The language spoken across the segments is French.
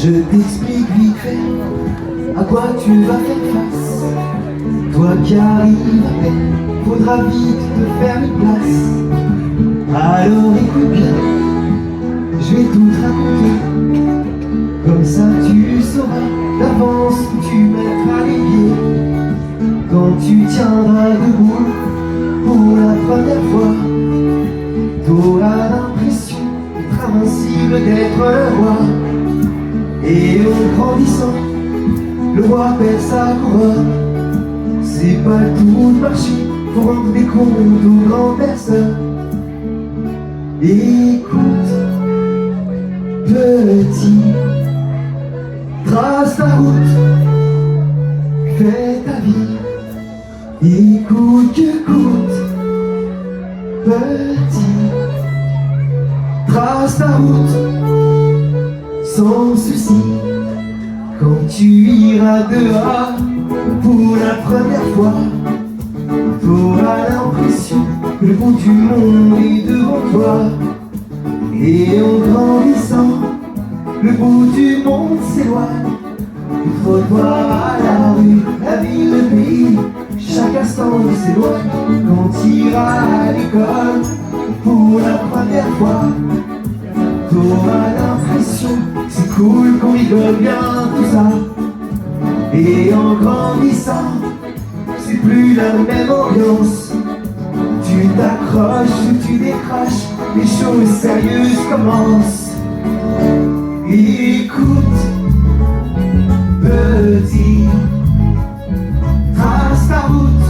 Je t'explique vite fait à quoi tu vas faire face. Toi qui arrives à peine, faudra vite te faire une place. Alors écoute bien, je vais tout te raconter. Comme ça tu sauras d'avance où tu mettras les pieds. Quand tu tiendras debout pour la première fois, t'auras l'impression d'être invincible, d'être un roi. Et en grandissant, le roi perd sa couronne. C'est pas le tout de marcher, faut rendre des comptes aux grandes personnes. Écoute, petit, trace ta route, fais ta vie. Écoute que coûte, petit, trace ta route, sans souci. Quand tu iras dehors pour la première fois, t'auras l'impression que le bout du monde est devant toi. Et en grandissant, le bout du monde s'éloigne. Du trottoir à la rue, la ville, le pays, chaque instant s'éloigne. Quand tu iras à l'école pour la première fois, t'auras l'impression que c'est cool, qu'on rigole bien, tout ça. Et en grandissant, c'est plus la même ambiance. Tu t'accroches ou tu décroches, les choses sérieuses commencent. Écoute, petit, trace ta route,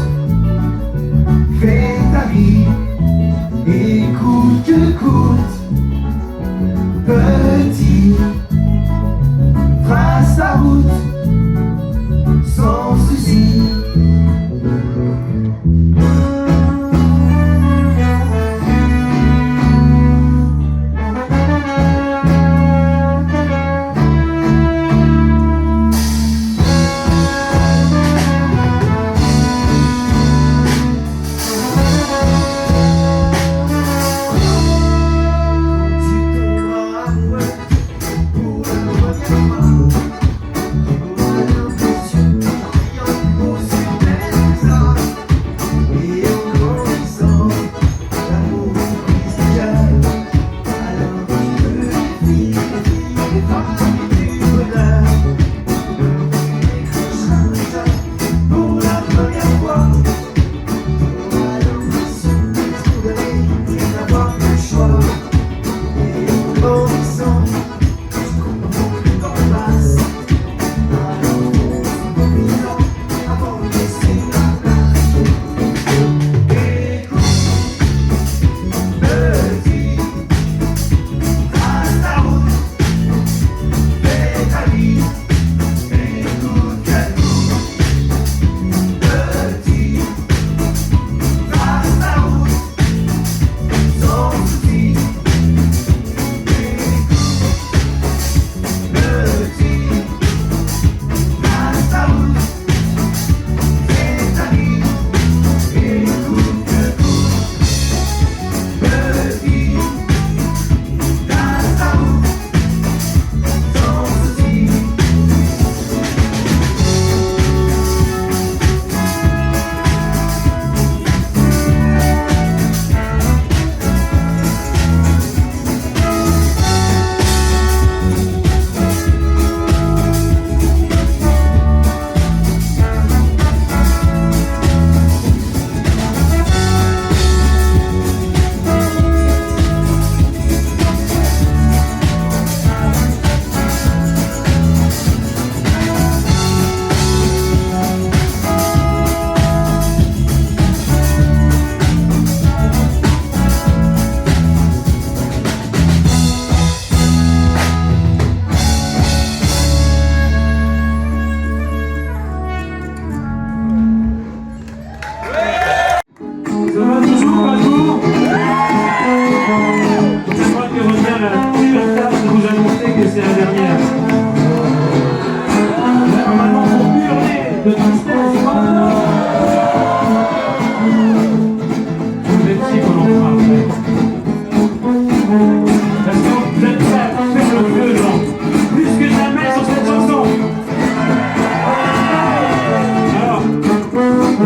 fais ta vie. Écoute que coûte, petit, trace ta route, sans souci.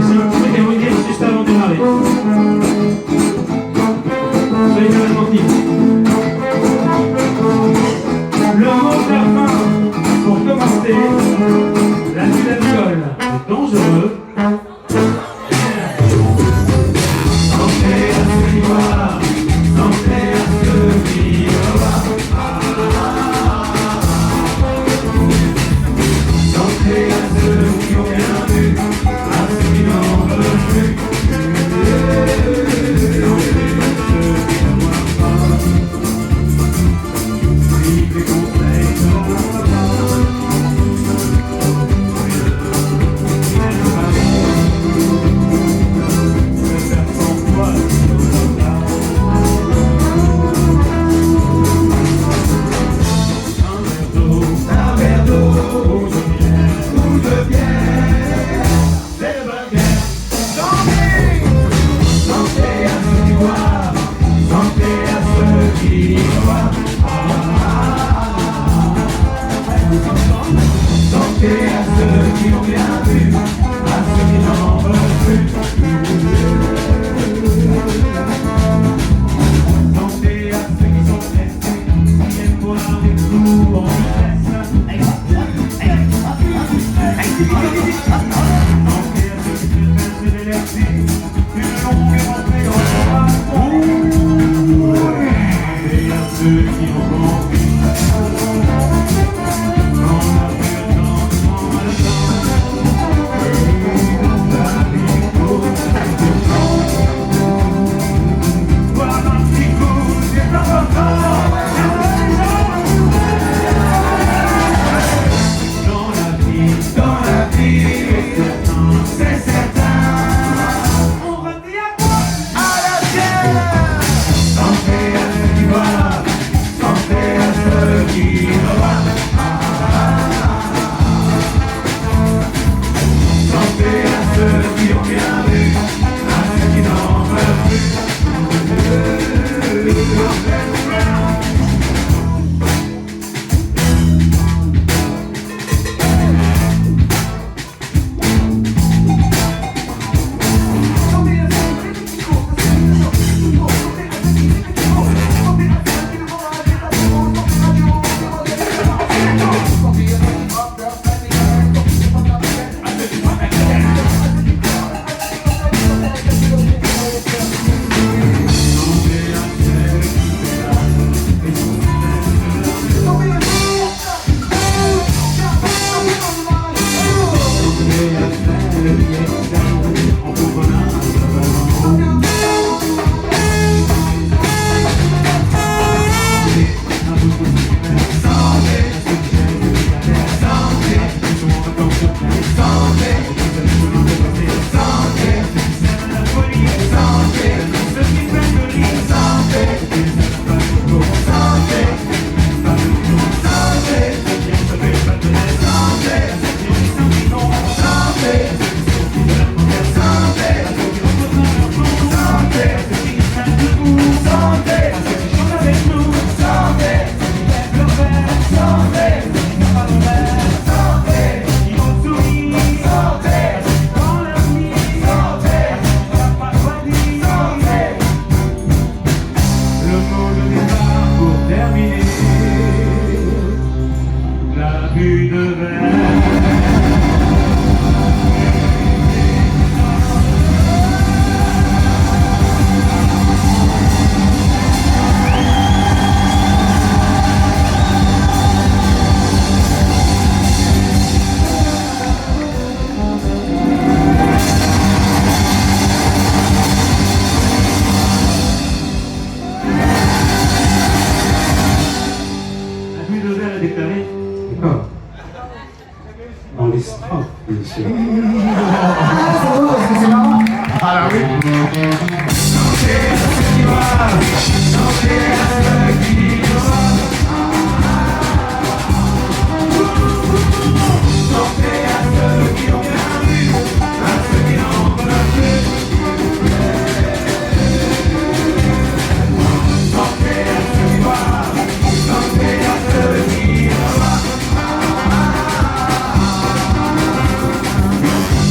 C'est un petit truc à vous dire juste avant de démarrer. Soyez bien attentifs. Le mot de la fin, pour commencer, l'abus d'alcool est dangereux. Santé à ceux qui boivent, santé à ceux qui boivent. Santé à ceux qui ont bien vu, à ceux qui n'en veulent plus. Santé à ceux qui ne boivent pas. Vive les conseils de mon papa.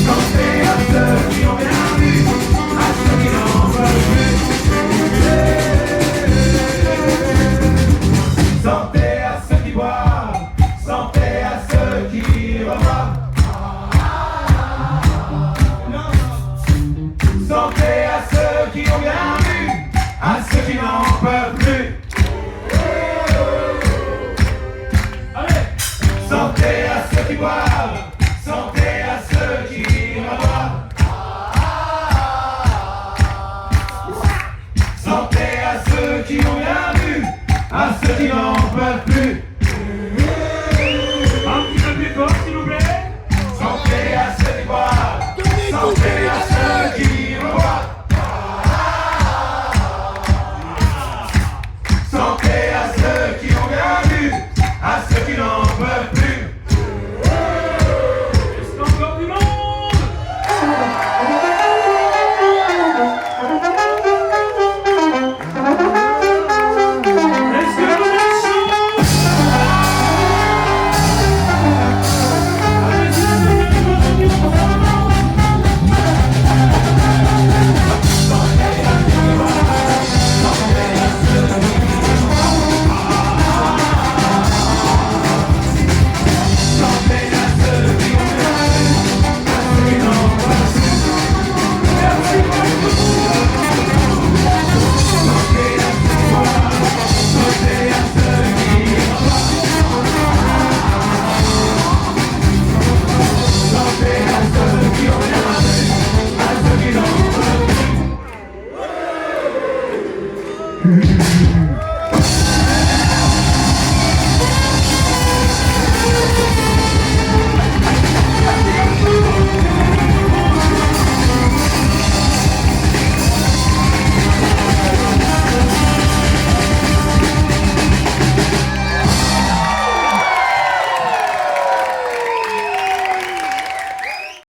Santé à ceux qui ont boivent. Santé à ceux qui boivent. Santé à ceux qui ont bien bu, à ceux qui mangent.